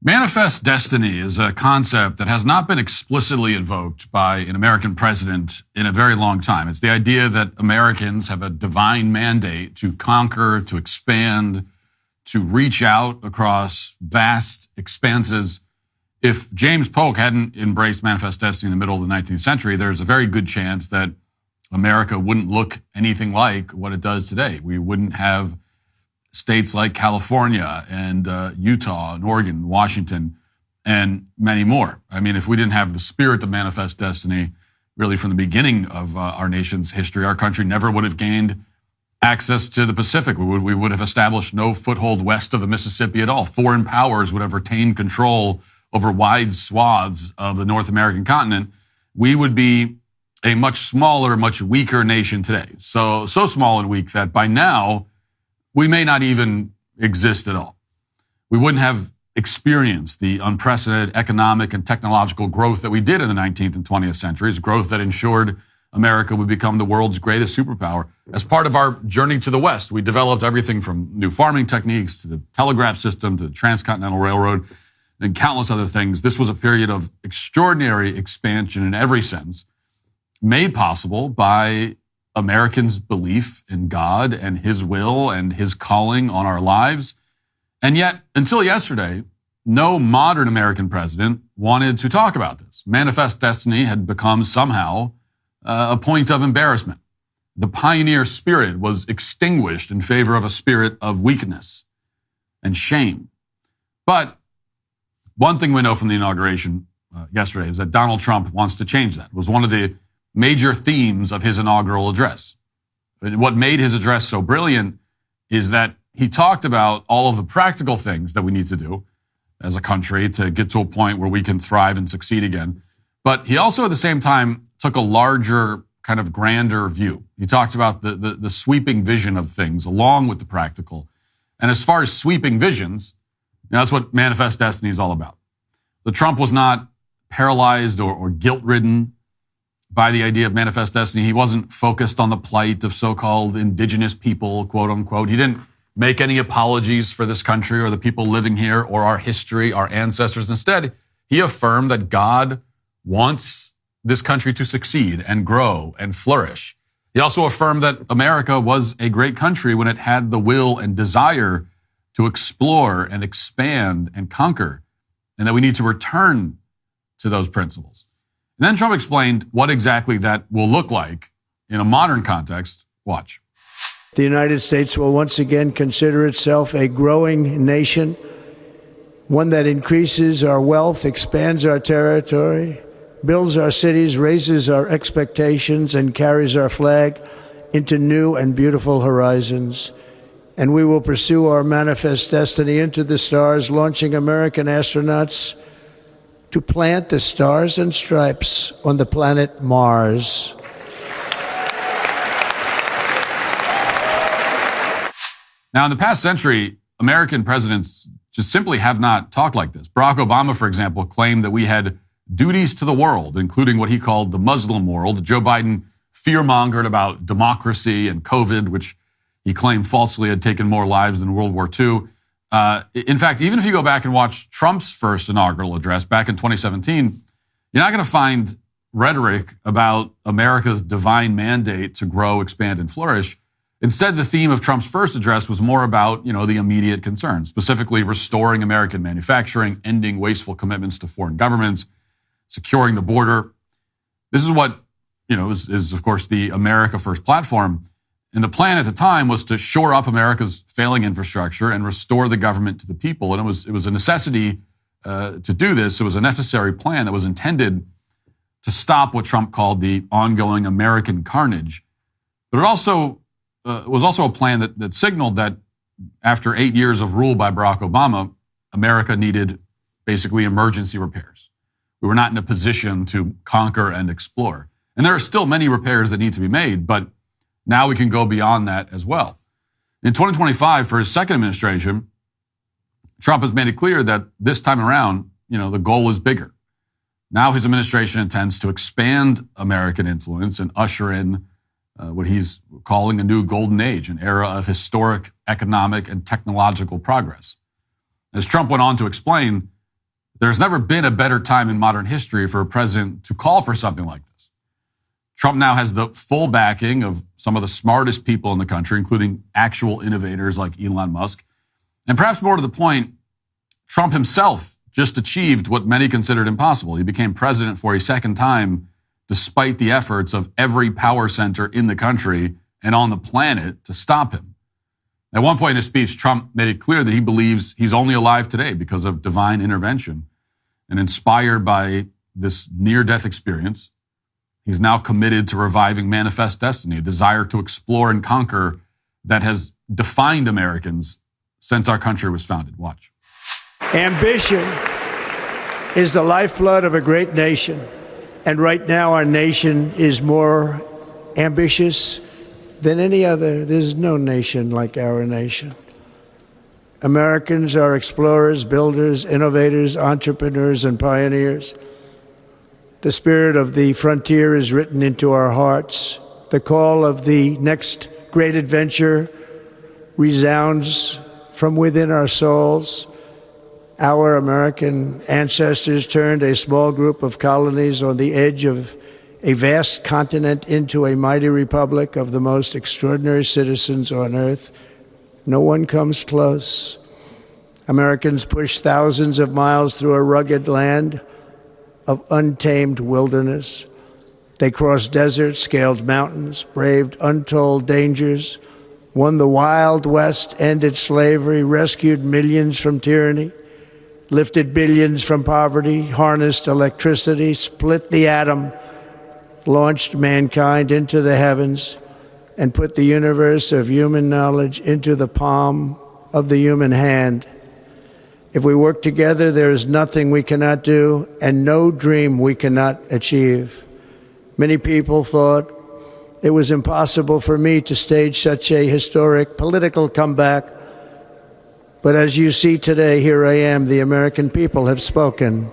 Manifest destiny is a concept that has not been explicitly invoked by an American president in a very long time. It's the idea that Americans have a divine mandate to conquer, to expand, to reach out across vast expanses. If James Polk hadn't embraced manifest destiny in the middle of the 19th century, there's a very good chance that America wouldn't look anything like what it does today. We wouldn't have states like California and Utah and Oregon and Washington and many more. I mean, if we didn't have the spirit of manifest destiny, really from the beginning of our nation's history, our country never would have gained access to the Pacific. We would have established no foothold west of the Mississippi at all. Foreign powers would have retained control over wide swaths of the North American continent. We would be a much smaller, much weaker nation today. So small and weak that by now, we may not even exist at all. We wouldn't have experienced the unprecedented economic and technological growth that we did in the 19th and 20th centuries, growth that ensured America would become the world's greatest superpower. As part of our journey to the West, we developed everything from new farming techniques to the telegraph system to the transcontinental railroad and countless other things. This was a period of extraordinary expansion in every sense, made possible by Americans' belief in God and His will and His calling on our lives. And yet, until yesterday, no modern American president wanted to talk about this. Manifest destiny had become somehow a point of embarrassment. The pioneer spirit was extinguished in favor of a spirit of weakness and shame. But one thing we know from the inauguration yesterday is that Donald Trump wants to change that. It was one of the major themes of his inaugural address. What made his address so brilliant is that he talked about all of the practical things that we need to do as a country to get to a point where we can thrive and succeed again. But he also at the same time took a larger, kind of grander view. He talked about the sweeping vision of things along with the practical. And as far as sweeping visions, that's what manifest destiny is all about. So Trump was not paralyzed or guilt-ridden by the idea of manifest destiny. He wasn't focused on the plight of so-called indigenous people, quote unquote. He didn't make any apologies for this country or the people living here or our history, our ancestors. Instead, he affirmed that God wants this country to succeed and grow and flourish. He also affirmed that America was a great country when it had the will and desire to explore and expand and conquer, and that we need to return to those principles. And then Trump explained what exactly that will look like in a modern context. Watch. The United States will once again consider itself a growing nation, one that increases our wealth, expands our territory, builds our cities, raises our expectations, and carries our flag into new and beautiful horizons. And we will pursue our manifest destiny into the stars, launching American astronauts to plant the stars and stripes on the planet Mars. Now, in the past century, American presidents just simply have not talked like this. Barack Obama, for example, claimed that we had duties to the world, including what he called the Muslim world. Joe Biden fear-mongered about democracy and COVID, which he claimed falsely had taken more lives than World War II. In fact, even if you go back and watch Trump's first inaugural address back in 2017, you're not going to find rhetoric about America's divine mandate to grow, expand, and flourish. Instead, the theme of Trump's first address was more about, the immediate concerns, specifically restoring American manufacturing, ending wasteful commitments to foreign governments, securing the border. This is what, is of course the America First platform. And the plan at the time was to shore up America's failing infrastructure and restore the government to the people. And it was a necessity to do this. It was a necessary plan that was intended to stop what Trump called the ongoing American carnage. But it also was also a plan that signaled that after 8 years of rule by Barack Obama, America needed basically emergency repairs. We were not in a position to conquer and explore. And there are still many repairs that need to be made, but now we can go beyond that as well. In 2025, for his second administration, Trump has made it clear that this time around, the goal is bigger. Now his administration intends to expand American influence and usher in what he's calling a new golden age, an era of historic economic and technological progress. As Trump went on to explain, There's never been a better time in modern history for a president to call for something like this. Trump now has the full backing of some of the smartest people in the country, including actual innovators like Elon Musk. And perhaps more to the point, Trump himself just achieved what many considered impossible. He became president for a second time, despite the efforts of every power center in the country and on the planet to stop him. At one point in his speech, Trump made it clear that he believes he's only alive today because of divine intervention. And inspired by this near-death experience, he's now committed to reviving Manifest Destiny, a desire to explore and conquer that has defined Americans since our country was founded. Watch. Ambition is the lifeblood of a great nation. And right now, our nation is more ambitious than any other. There's no nation like our nation. Americans are explorers, builders, innovators, entrepreneurs, and pioneers. The spirit of the frontier is written into our hearts. The call of the next great adventure resounds from within our souls. Our American ancestors turned a small group of colonies on the edge of a vast continent into a mighty republic of the most extraordinary citizens on earth. No one comes close. Americans pushed thousands of miles through a rugged land of untamed wilderness. They crossed deserts, scaled mountains, braved untold dangers, won the Wild West, ended slavery, rescued millions from tyranny, lifted billions from poverty, harnessed electricity, split the atom, launched mankind into the heavens, and put the universe of human knowledge into the palm of the human hand. If we work together, there is nothing we cannot do and no dream we cannot achieve. Many people thought it was impossible for me to stage such a historic political comeback. But as you see today, here I am. The American people have spoken.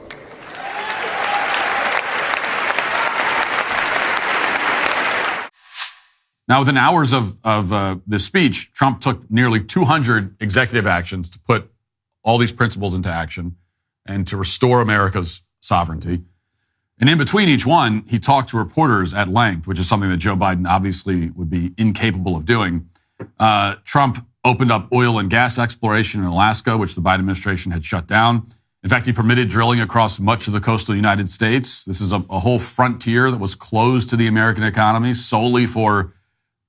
Now, within hours of this speech, Trump took nearly 200 executive actions to put all these principles into action and to restore America's sovereignty. And in between each one, he talked to reporters at length, which is something that Joe Biden obviously would be incapable of doing. Trump opened up oil and gas exploration in Alaska, which the Biden administration had shut down. In fact, he permitted drilling across much of the coastal United States. This is a whole frontier that was closed to the American economy solely for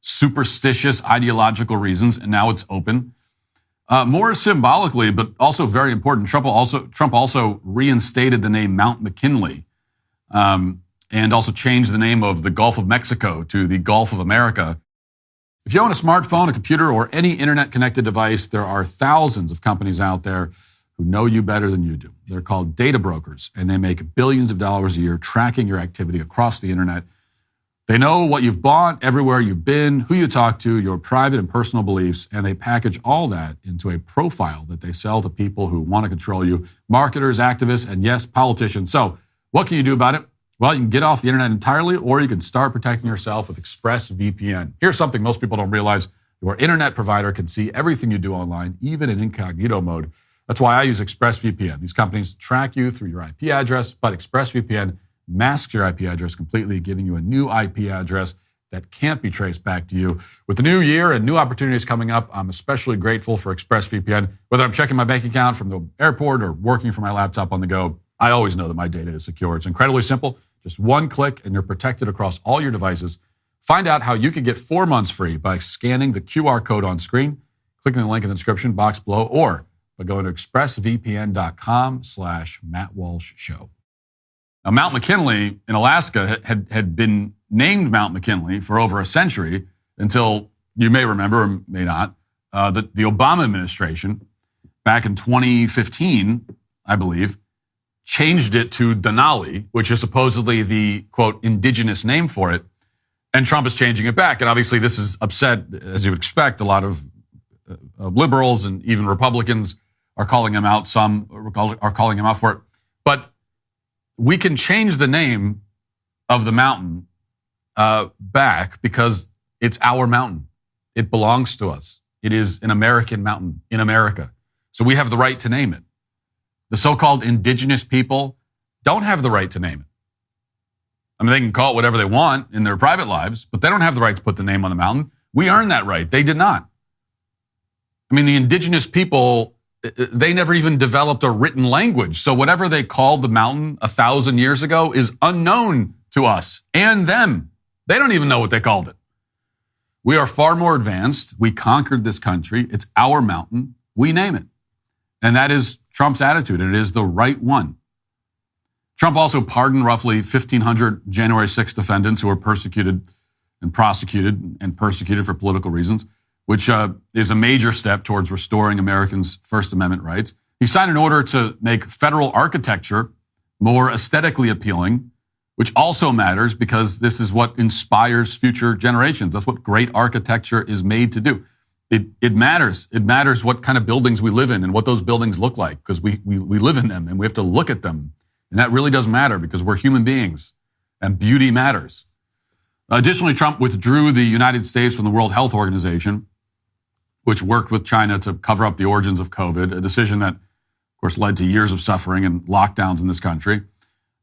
superstitious ideological reasons, and now it's open. More symbolically, but also very important, Trump also reinstated the name Mount McKinley, and also changed the name of the Gulf of Mexico to the Gulf of America. If you own a smartphone, a computer, or any internet-connected device, there are thousands of companies out there who know you better than you do. They're called data brokers, and they make billions of dollars a year tracking your activity across the internet. They know what you've bought, everywhere you've been, who you talk to, your private and personal beliefs, and they package all that into a profile that they sell to people who want to control you, marketers, activists, and yes, politicians. So what can you do about it? Well, you can get off the internet entirely, or you can start protecting yourself with ExpressVPN. Here's something most people don't realize. Your internet provider can see everything you do online, even in incognito mode. That's why I use ExpressVPN. These companies track you through your IP address, but ExpressVPN masks your IP address completely, giving you a new IP address that can't be traced back to you. With the new year and new opportunities coming up, I'm especially grateful for ExpressVPN. Whether I'm checking my bank account from the airport or working from my laptop on the go, I always know that my data is secure. It's incredibly simple. Just one click and you're protected across all your devices. Find out how you can get 4 months free by scanning the QR code on screen, clicking the link in the description box below, or by going to expressvpn.com/Matt Walsh Show. Now, Mount McKinley in Alaska had been named Mount McKinley for over a century until, you may remember or may not, the Obama administration back in 2015, I believe, changed it to Denali, which is supposedly the, quote, indigenous name for it. And Trump is changing it back. And obviously this has upset, as you would expect, a lot of liberals and even Republicans are calling him out. Some are calling him out for it. But we can change the name of the mountain back because it's our mountain. It belongs to us. It is an American mountain in America. So we have the right to name it. The so-called indigenous people don't have the right to name it. I mean, they can call it whatever they want in their private lives, but they don't have the right to put the name on the mountain. We earned that right. They did not. I mean, the indigenous people, they never even developed a written language. So whatever they called the mountain 1,000 years ago is unknown to us and them. They don't even know what they called it. We are far more advanced. We conquered this country. It's our mountain. We name it. And that is Trump's attitude, and it is the right one. Trump also pardoned roughly 1,500 January 6th defendants who were persecuted for political reasons, which is a major step towards restoring Americans' First Amendment rights. He signed an order to make federal architecture more aesthetically appealing, which also matters because this is what inspires future generations. That's what great architecture is made to do. It matters. It matters what kind of buildings we live in and what those buildings look like because we live in them and we have to look at them. And that really does matter because we're human beings and beauty matters. Additionally, Trump withdrew the United States from the World Health Organization, which worked with China to cover up the origins of COVID, a decision that, of course, led to years of suffering and lockdowns in this country.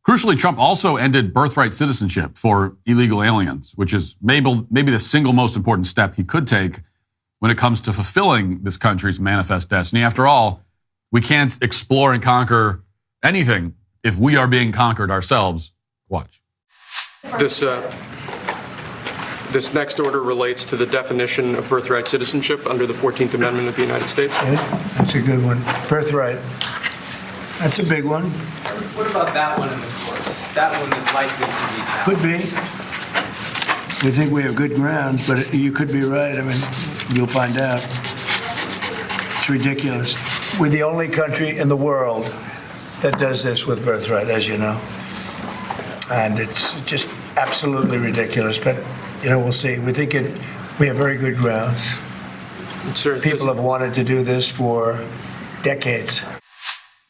Crucially, Trump also ended birthright citizenship for illegal aliens, which is maybe the single most important step he could take when it comes to fulfilling this country's manifest destiny. After all, we can't explore and conquer anything if we are being conquered ourselves. Watch. This next order relates to the definition of birthright citizenship under the 14th Amendment of the United States. Good. That's a good one. Birthright. That's a big one. What about that one in the courts? That one is likely to be challenged. Could be. We think we have good grounds, but you could be right. I mean, you'll find out. It's ridiculous. We're the only country in the world that does this with birthright, as you know. And it's just absolutely ridiculous. But, we'll see. We think we have very good grounds. People have wanted to do this for decades.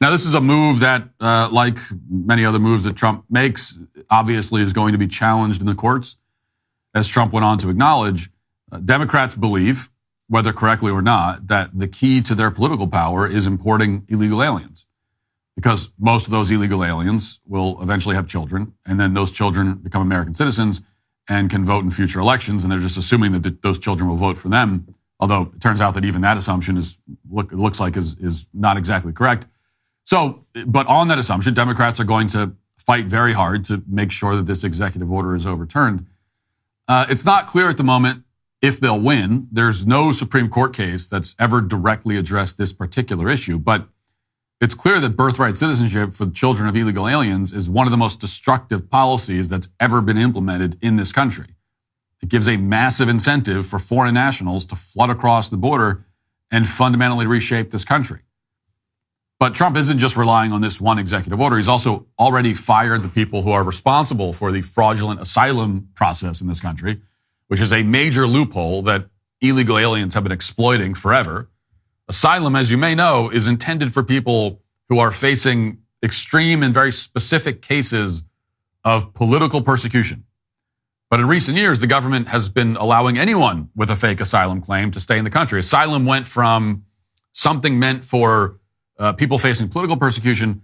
Now, this is a move that, like many other moves that Trump makes, obviously is going to be challenged in the courts. As Trump went on to acknowledge, Democrats believe, whether correctly or not, that the key to their political power is importing illegal aliens. Because most of those illegal aliens will eventually have children, and then those children become American citizens and can vote in future elections, and they're just assuming that those children will vote for them, although it turns out that even that assumption looks like is not exactly correct. So, but on that assumption, Democrats are going to fight very hard to make sure that this executive order is overturned. It's not clear at the moment if they'll win. There's no Supreme Court case that's ever directly addressed this particular issue, but it's clear that birthright citizenship for the children of illegal aliens is one of the most destructive policies that's ever been implemented in this country. It gives a massive incentive for foreign nationals to flood across the border and fundamentally reshape this country. But Trump isn't just relying on this one executive order. He's also already fired the people who are responsible for the fraudulent asylum process in this country, which is a major loophole that illegal aliens have been exploiting forever. Asylum, as you may know, is intended for people who are facing extreme and very specific cases of political persecution. But in recent years, the government has been allowing anyone with a fake asylum claim to stay in the country. Asylum went from something meant for people facing political persecution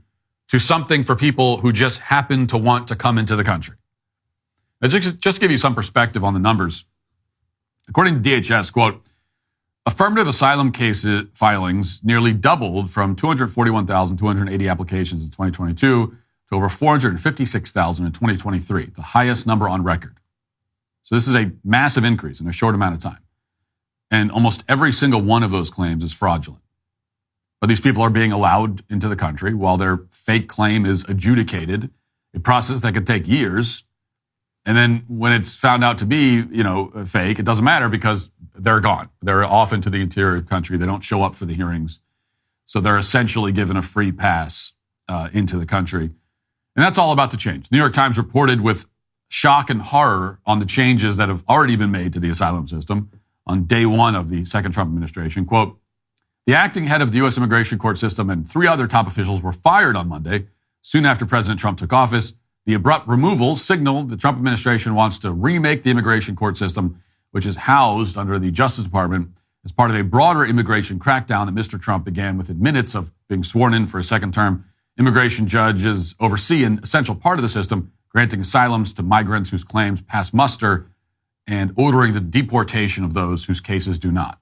to something for people who just happen to want to come into the country. Now, just give you some perspective on the numbers. According to DHS, quote, affirmative asylum case filings nearly doubled from 241,280 applications in 2022 to over 456,000 in 2023, the highest number on record. So this is a massive increase in a short amount of time. And almost every single one of those claims is fraudulent. But these people are being allowed into the country while their fake claim is adjudicated, a process that could take years. And then when it's found out to be, fake, it doesn't matter because they're gone. They're off into the interior of the country. They don't show up for the hearings. So they're essentially given a free pass into the country. And that's all about to change. The New York Times reported with shock and horror on the changes that have already been made to the asylum system on day one of the second Trump administration. Quote, the acting head of the U.S. immigration court system and 3 other top officials were fired on Monday, soon after President Trump took office. The abrupt removal signaled the Trump administration wants to remake the immigration court system, which is housed under the Justice Department, as part of a broader immigration crackdown that Mr. Trump began within minutes of being sworn in for a second term. Immigration judges oversee an essential part of the system, granting asylums to migrants whose claims pass muster and ordering the deportation of those whose cases do not.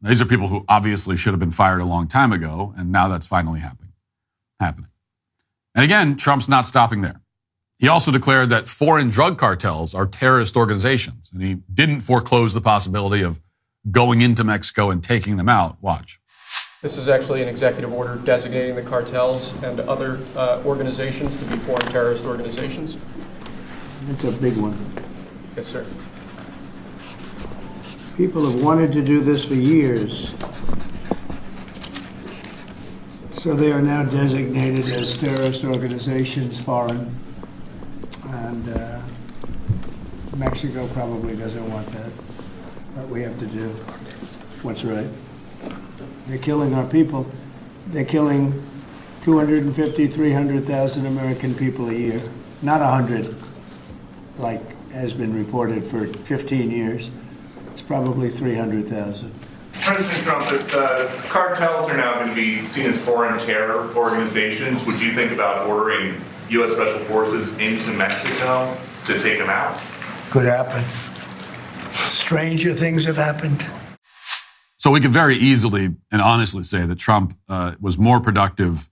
These are people who obviously should have been fired a long time ago, and now that's finally happening. And again, Trump's not stopping there. He also declared that foreign drug cartels are terrorist organizations, and he didn't foreclose the possibility of going into Mexico and taking them out. Watch. This is actually an executive order designating the cartels and other organizations to be foreign terrorist organizations. That's a big one. Yes, sir. People have wanted to do this for years. So they are now designated as terrorist organizations, foreign. And Mexico probably doesn't want that. But we have to do what's right. They're killing our people. They're killing 250, 300,000 American people a year. Not 100, like has been reported for 15 years. It's probably 300,000. President Trump, if cartels are now going to be seen as foreign terror organizations, would you think about ordering U.S. Special Forces into Mexico to take them out? Could happen. Stranger things have happened. So we could very easily and honestly say that Trump was more productive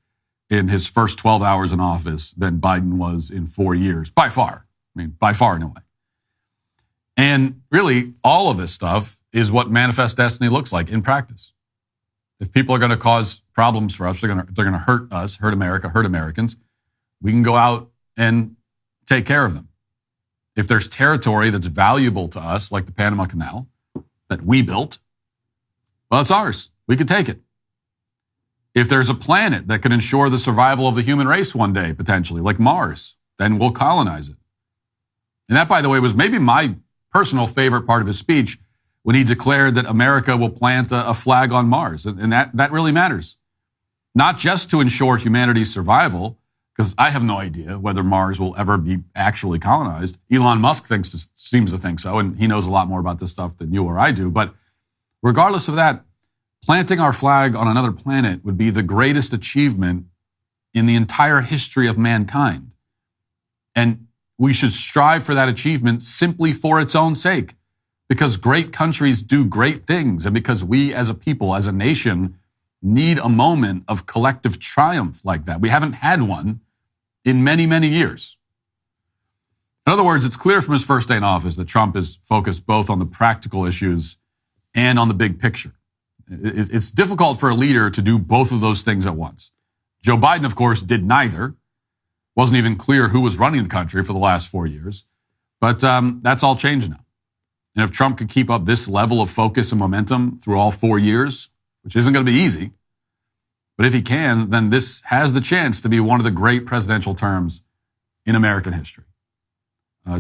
in his first 12 hours in office than Biden was in 4 years, by far. I mean, by far, no way. And really, all of this stuff is what manifest destiny looks like in practice. If people are going to cause problems for us, they're going to hurt us, hurt America, hurt Americans, we can go out and take care of them. If there's territory that's valuable to us, like the Panama Canal, that we built, well, it's ours. We could take it. If there's a planet that could ensure the survival of the human race one day, potentially, like Mars, then we'll colonize it. And that, by the way, was maybe my personal favorite part of his speech when he declared that America will plant a flag on Mars. And that really matters. Not just to ensure humanity's survival, because I have no idea whether Mars will ever be actually colonized. Elon Musk seems to think so, and he knows a lot more about this stuff than you or I do. But regardless of that, planting our flag on another planet would be the greatest achievement in the entire history of mankind. And we should strive for that achievement simply for its own sake, because great countries do great things, and because we as a people, as a nation, need a moment of collective triumph like that. We haven't had one in many, many years. In other words, it's clear from his first day in office that Trump is focused both on the practical issues and on the big picture. It's difficult for a leader to do both of those things at once. Joe Biden, of course, did neither. Wasn't even clear who was running the country for the last 4 years. But that's all changed now. And if Trump could keep up this level of focus and momentum through all 4 years, which isn't going to be easy, but if he can, then this has the chance to be one of the great presidential terms in American history.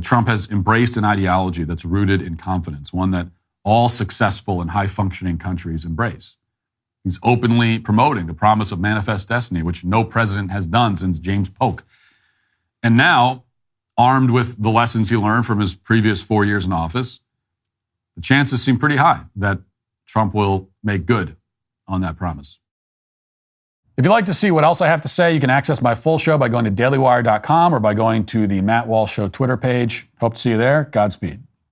Trump has embraced an ideology that's rooted in confidence, one that all successful and high-functioning countries embrace. He's openly promoting the promise of manifest destiny, which no president has done since James Polk. And now, armed with the lessons he learned from his previous 4 years in office, the chances seem pretty high that Trump will make good on that promise. If you'd like to see what else I have to say, you can access my full show by going to dailywire.com or by going to the Matt Walsh Show Twitter page. Hope to see you there. Godspeed.